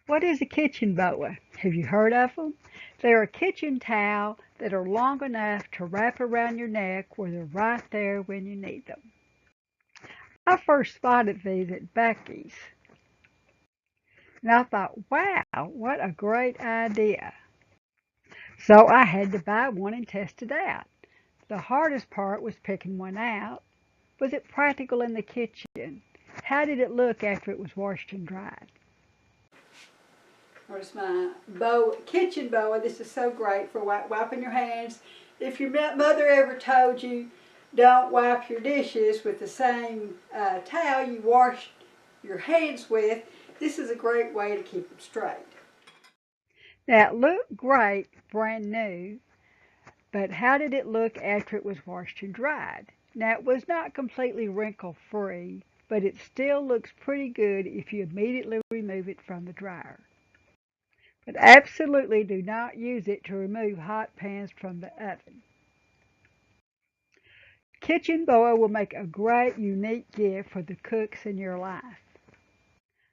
What is a kitchen boa? Have you heard of them? They're a kitchen towel that are long enough to wrap around your neck where they're right there when you need them. I first spotted these at Becky's, and I thought, wow, what a great idea. So I had to buy one and test it out. The hardest part was picking one out. Was it practical in the kitchen? How did it look after it was washed and dried? Here's my kitchen boa. This is so great for wiping your hands. If your mother ever told you don't wipe your dishes with the same towel you washed your hands with, this is a great way to keep them straight. Now it looked great, brand new, but how did it look after it was washed and dried? Now it was not completely wrinkle free, but it still looks pretty good if you immediately remove it from the dryer. But absolutely do not use it to remove hot pans from the oven. Kitchen boa will make a great, unique gift for the cooks in your life.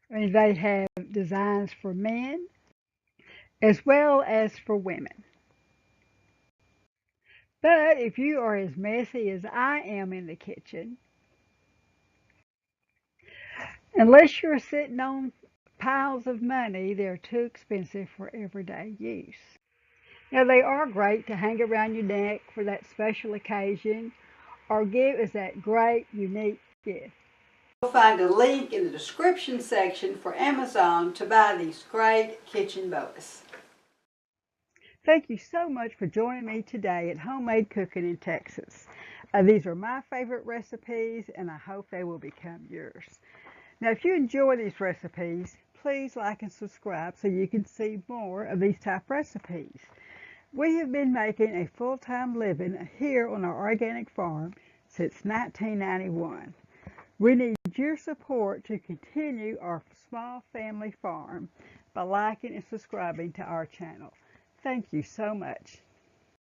They have designs for men as well as for women. But if you are as messy as I am in the kitchen, unless you're sitting on piles of money, they're too expensive for everyday use. Now, they are great to hang around your neck for that special occasion or give as that great, unique gift. You'll find a link in the description section for Amazon to buy these great kitchen boas. Thank you so much for joining me today at Homemade Cooking in Texas. These are my favorite recipes, and I hope they will become yours. Now, if you enjoy these recipes, please like and subscribe so you can see more of these type recipes. We have been making a full-time living here on our organic farm since 1991. We need your support to continue our small family farm by liking and subscribing to our channel. Thank you so much.